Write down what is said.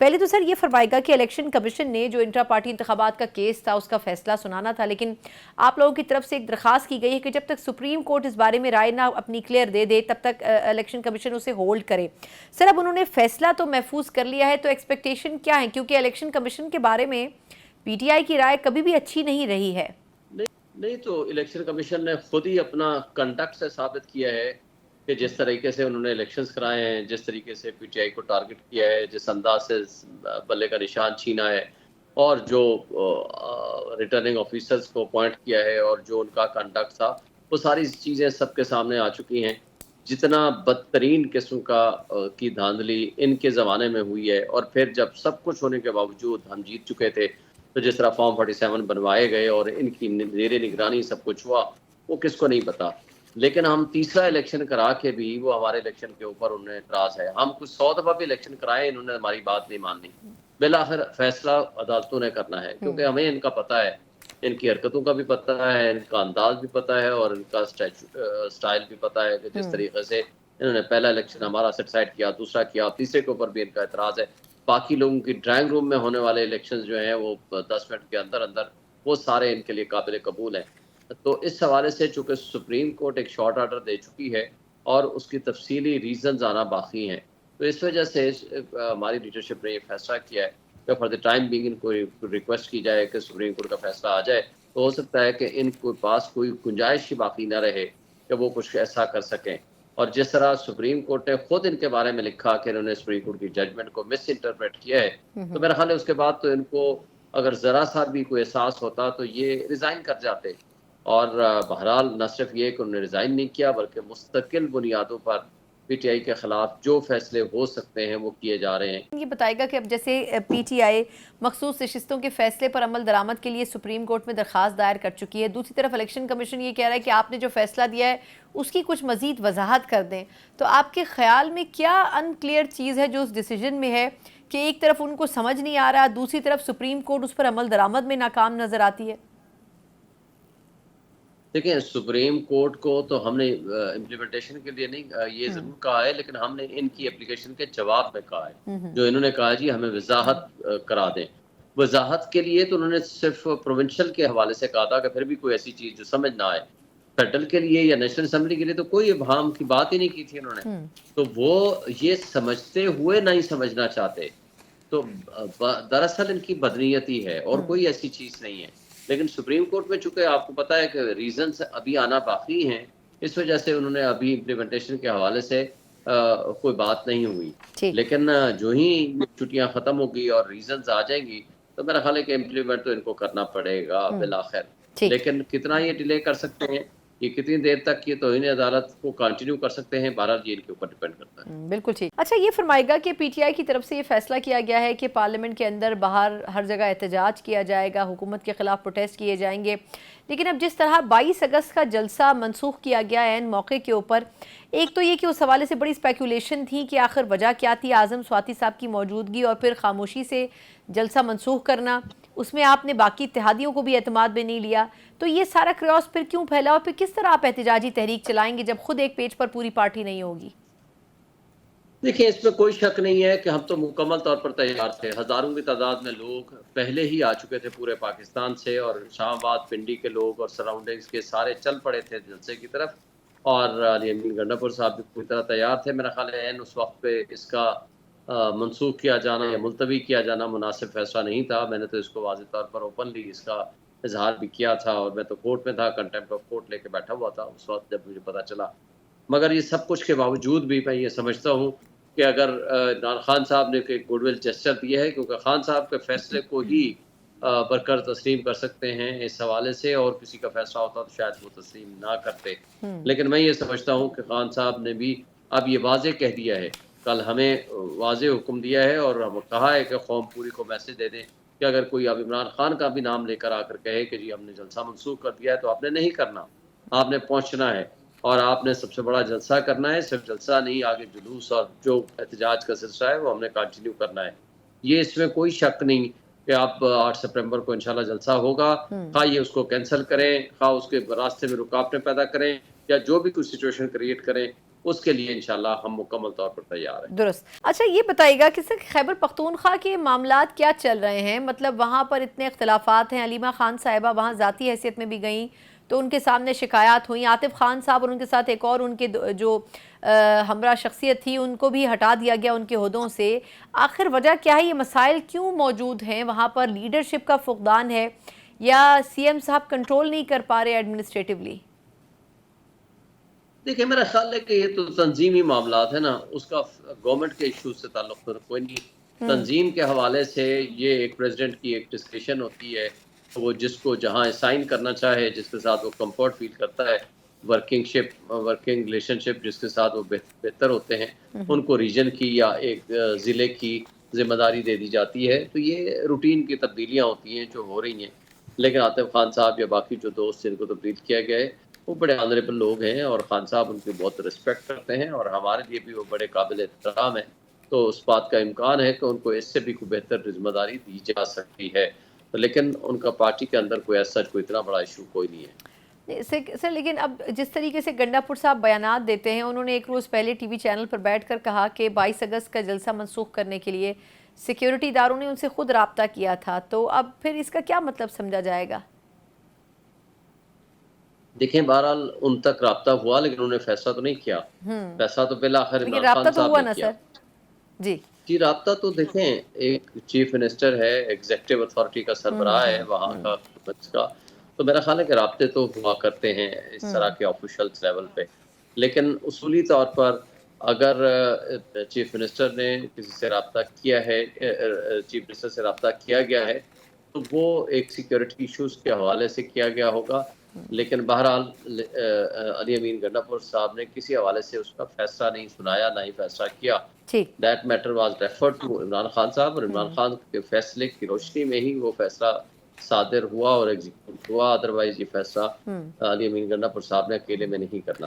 پہلے تو سر یہ فرمائے گا کہ الیکشن کمیشن نے جو انٹرا پارٹی انتخابات کا کیس تھا اس کا فیصلہ سنانا تھا، لیکن آپ لوگوں کی طرف سے ایک درخواست کی گئی ہے کہ جب تک سپریم کورٹ اس بارے میں رائے نہ اپنی کلیئر دے دے تب تک الیکشن کمیشن اسے ہولڈ کرے۔ سر اب انہوں نے فیصلہ تو محفوظ کر لیا ہے، تو ایکسپیکٹیشن کیا ہے؟ کیونکہ الیکشن کمیشن کے بارے میں پی ٹی آئی کی رائے کبھی بھی اچھی نہیں رہی ہے۔ نہیں تو الیکشن کمیشن نے خود ہی اپنا کنڈکٹ سے ثابت کیا ہے کہ جس طریقے سے انہوں نے الیکشنز کرائے ہیں، جس طریقے سے پی ٹی آئی کو ٹارگٹ کیا ہے، جس انداز سے بلے کا نشان چھینا ہے، اور جو ریٹرننگ آفیسرز کو اپوائنٹ کیا ہے اور جو ان کا کنڈکٹ تھا، وہ ساری چیزیں سب کے سامنے آ چکی ہیں۔ جتنا بدترین قسم کی دھاندلی ان کے زمانے میں ہوئی ہے، اور پھر جب سب کچھ ہونے کے باوجود ہم جیت چکے تھے، تو جس طرح فارم 47 بنوائے گئے اور ان کی زیر نگرانی سب کچھ ہوا، وہ کس کو نہیں پتا۔ لیکن ہم تیسرا الیکشن کرا کے بھی وہ ہمارے الیکشن کے اوپر انہیں اعتراض ہے۔ ہم کچھ 100 دفعہ بھی الیکشن کرائے، انہوں نے ہماری بات نہیں ماننی۔ بالآخر فیصلہ عدالتوں نے کرنا ہے، کیونکہ ہمیں ان کا پتہ ہے، ان کی حرکتوں کا بھی پتہ ہے، ان کا انداز بھی پتہ ہے، اور ان کا سٹائل بھی پتہ ہے کہ جس طریقے سے انہوں نے پہلا الیکشن ہمارا سیٹسائڈ کیا، دوسرا کیا، تیسرے کے اوپر بھی ان کا اعتراض ہے۔ باقی لوگوں کی ڈرائنگ روم میں ہونے والے الیکشن جو ہیں وہ 10 منٹ کے اندر اندر وہ سارے ان کے لیے قابل قبول ہیں۔ تو اس حوالے سے چونکہ سپریم کورٹ ایک شارٹ آرڈر دے چکی ہے اور اس کی تفصیلی ریزنز آنا باقی ہیں، تو اس وجہ سے ہماری لیڈرشپ نے یہ فیصلہ کیا ہے کہ for the time being in کو ریکویسٹ کی جائے کہ سپریم کورٹ کا فیصلہ آ جائے، تو ہو سکتا ہے کہ ان کے پاس کوئی گنجائش ہی باقی نہ رہے کہ وہ کچھ ایسا کر سکیں۔ اور جس طرح سپریم کورٹ نے خود ان کے بارے میں لکھا کہ انہوں نے سپریم کورٹ کی ججمنٹ کو مس انٹرپریٹ کیا ہے، تو میرا خیال ہے اس کے بعد تو ان کو اگر ذرا سا بھی کوئی احساس ہوتا تو یہ ریزائن کر جاتے۔ اور بہرحال نہ صرف یہ کہ انہوں نے ریزائن نہیں کیا، بلکہ مستقل بنیادوں پر پی ٹی آئی کے خلاف جو فیصلے ہو سکتے ہیں وہ کیے جا رہے ہیں۔ یہ بتائے گا کہ اب جیسے پی ٹی آئی مخصوص نشستوں کے فیصلے پر عمل درآمد کے لیے سپریم کورٹ میں درخواست دائر کر چکی ہے، دوسری طرف الیکشن کمیشن یہ کہہ رہا ہے کہ آپ نے جو فیصلہ دیا ہے اس کی کچھ مزید وضاحت کر دیں، تو آپ کے خیال میں کیا ان کلیئر چیز ہے جو اس ڈیسیجن میں ہے کہ ایک طرف ان کو سمجھ نہیں آ رہا، دوسری طرف سپریم کورٹ اس پر عمل درآمد میں ناکام نظر آتی ہے؟ دیکھیں، سپریم کورٹ کو تو ہم نے امپلیمنٹیشن کے لیے نہیں یہ ضرور کہا ہے، لیکن ہم نے ان کی اپلیکیشن کے جواب میں کہا ہے، جو انہوں نے کہا جی ہمیں وضاحت کرا دیں۔ وضاحت کے لیے تو انہوں نے صرف پروونشل کے حوالے سے کہا تھا کہ پھر بھی کوئی ایسی چیز جو سمجھ نہ آئے۔ فیڈرل کے لیے یا نیشنل اسمبلی کے لیے تو کوئی ابہام کی بات ہی نہیں کی تھی انہوں نے۔ تو وہ یہ سمجھتے ہوئے نہیں سمجھنا چاہتے، تو دراصل ان کی بدنیتی ہے اور کوئی ایسی چیز نہیں ہے۔ لیکن سپریم کورٹ میں چونکہ آپ کو پتا ہے کہ ریزنز ابھی آنا باقی ہیں، اس وجہ سے انہوں نے ابھی امپلیمنٹیشن کے حوالے سے کوئی بات نہیں ہوئی۔ لیکن جو ہی چھٹیاں ختم ہوگی اور ریزنز آ جائیں گی تو میرا خیال ہے کہ امپلیمنٹ تو ان کو کرنا پڑے گا بالآخر۔ لیکن کتنا یہ ڈیلے کر سکتے ہیں، یہ کتنی دیر تک یہ توہین عدالت کو کنٹینیو کر سکتے ہیں، بہرحال یہ ان کے اوپر ڈیپینڈ کرتا ہے۔ بالکل ٹھیک۔ اچھا یہ فرمائے گا کہ پی ٹی آئی کی طرف سے یہ فیصلہ کیا گیا ہے کہ پارلیمنٹ کے اندر باہر ہر جگہ احتجاج کیا جائے گا، حکومت کے خلاف پروٹیسٹ کیے جائیں گے، لیکن اب جس طرح 22 اگست کا جلسہ منسوخ کیا گیا ہے ان موقع کے اوپر، ایک تو یہ کہ اس حوالے سے بڑی سپیکولیشن تھی کہ آخر وجہ کیا تھی، اعظم سواتی صاحب کی موجودگی اور پھر خاموشی سے جلسہ منسوخ کرنا، اس میں آپ نے باقی اتحادیوں کو بھی اعتماد میں نہیں لیا، تو یہ سارا کریوس پھر کیوں پھیلا اور پھر کس طرح آپ احتجاجی تحریک چلائیں گے جب خود ایک پیج پر پوری پارٹی نہیں ہوگی؟ دیکھیں، اس میں کوئی شک نہیں ہے کہ ہم تو مکمل طور پر تیار تھے۔ ہزاروں کی تعداد میں لوگ پہلے ہی آ چکے تھے پورے پاکستان سے، اور شاہ آباد پنڈی کے لوگ اور سراؤنڈنگز کے سارے چل پڑے تھے جلسے کی طرف، اور علی امین گنڈا پور صاحب بھی پوری طرح تیار تھے۔ میرا خیال ہے اس وقت پہ اس کا منسوخ کیا جانا یا ملتوی کیا جانا مناسب فیصلہ نہیں تھا۔ میں نے تو اس کو واضح طور پر اوپنلی اس کا اظہار بھی کیا تھا، اور میں تو کورٹ میں تھا، کنٹیمپٹ آف کورٹ لے کے بیٹھا ہوا تھا اس وقت جب مجھے پتہ چلا۔ مگر یہ سب کچھ کے باوجود بھی میں یہ سمجھتا ہوں کہ اگر عمران خان صاحب نے ایک گڈ ول جسچر دیا ہے، کیونکہ خان صاحب کے فیصلے کو ہی برکر تسلیم کر سکتے ہیں اس حوالے سے، اور کسی کا فیصلہ ہوتا تو شاید وہ تسلیم نہ کرتے۔ لیکن میں یہ سمجھتا ہوں کہ خان صاحب نے بھی اب یہ واضح کہہ دیا ہے، کل ہمیں واضح حکم دیا ہے اور کہا ہے کہ قوم پوری کو میسج دے دیں کہ اگر کوئی اب عمران خان کا بھی نام لے کر آ کر کہے کہ جی ہم نے جلسہ منسوخ کر دیا ہے، تو آپ نے نہیں کرنا، آپ نے پہنچنا ہے، اور آپ نے سب سے بڑا جلسہ کرنا ہے۔ صرف جلسہ نہیں، آگے جلوس اور جو احتجاج کا سلسلہ ہے وہ ہم نے کنٹینیو کرنا ہے۔ یہ اس میں کوئی شک نہیں کہ آپ 8 سپٹمبر کو انشاءاللہ جلسہ ہوگا، خواہ یہ اس کو کینسل کریں، خواہ اس کے راستے میں رکاوٹیں پیدا کریں، یا جو بھی کچھ سچویشن کریٹ کریں، اس کے لیے انشاءاللہ ہم مکمل طور پر تیار ہیں. درست. اچھا یہ بتائیے گا کہ سر خیبر پختونخوا کے معاملات کیا چل رہے ہیں؟ مطلب وہاں پر اتنے اختلافات ہیں، علیمہ خان صاحبہ وہاں ذاتی حیثیت میں بھی گئیں تو ان کے سامنے شکایات ہوئیں، عاطف خان صاحب اور ان کے ساتھ ایک اور ان کے جو ہمراہ شخصیت تھی ان کو بھی ہٹا دیا گیا ان کے عہدوں سے. آخر وجہ کیا ہے؟ یہ مسائل کیوں موجود ہیں؟ وہاں پر لیڈرشپ کا فقدان ہے یا سی ایم صاحب کنٹرول نہیں کر پا رہے ایڈمنسٹریٹولی؟ دیکھیں میرا خیال ہے کہ یہ تو تنظیمی معاملات ہیں نا، اس کا گورنمنٹ کے ایشوز سے تعلق تو کوئی نہیں. تنظیم کے حوالے سے یہ ایک پریزیڈنٹ کی ایک ڈسکشن ہوتی ہے، وہ جس کو جہاں اسائن کرنا چاہے، جس کے ساتھ وہ کمفورٹ فیل کرتا ہے، ورکنگ ریلیشن شپ جس کے ساتھ وہ بہتر ہوتے ہیں، ان کو ریجن کی یا ایک ضلع کی ذمہ داری دے دی جاتی ہے. تو یہ روٹین کی تبدیلیاں ہوتی ہیں جو ہو رہی ہیں. لیکن عاطف خان صاحب یا باقی جو دوست جن کو تبدیل کیا گیا ہے وہ بڑے آنریبل لوگ ہیں اور خان صاحب ان کی بہت رسپیکٹ کرتے ہیں اور ہمارے لیے بھی وہ بڑے قابل احترام ہیں. تو اس بات کا امکان ہے کہ ان کو اس سے بھی کوئی بہتر ذمہ داری دی جا سکتی ہے. لیکن ان کا پارٹی کے اندر کوئی ایسا کوئی اتنا بڑا ایشو کوئی نہیں ہے. سر لیکن اب جس طریقے سے گنڈا پور صاحب بیانات دیتے ہیں، انہوں نے ایک روز پہلے ٹی وی چینل پر بیٹھ کر کہا کہ 22 اگست کا جلسہ منسوخ کرنے کے لیے سیکیورٹی اداروں نے ان سے خود رابطہ کیا تھا. تو اب پھر اس کا کیا مطلب سمجھا جائے گا؟ دیکھیں بہرحال ان تک رابطہ ہوا لیکن انہوں نے فیصلہ تو نہیں کیا. فیصلہ تو بالآخر لیکن عمران رابطہ خان تو صاحب ہوا نے نا کیا. سر. جی رابطہ تو دیکھیں ایک چیف منسٹر ہے، ایگزیکٹو اتھارٹی کا سربراہ ہے وہاں کا حکومت کا، تو میرا خیال ہے کہ رابطے تو ہوا کرتے ہیں اس طرح کے آفیشلز لیول پہ. لیکن اصولی طور پر اگر چیف منسٹر نے کسی سے رابطہ کیا ہے، چیف منسٹر سے رابطہ کیا گیا ہے تو وہ ایک سیکیورٹی ایشوز کے حوالے سے کیا گیا ہوگا. لیکن بہرحال علی امین گنڈا پور صاحب نے کسی حوالے سے اس کا فیصلہ نہیں سنایا، نہ ہی فیصلہ کیا. ٹھیک. That matter was referred to Imran Khan صاحب اور عمران خان کے فیصلے کی روشنی میں ہی وہ فیصلہ صادر ہوا اور ایگزیکیوٹ ہوا. ادروائز یہ فیصلہ علی امین گنڈا پور صاحب نے اکیلے میں نہیں کرنا.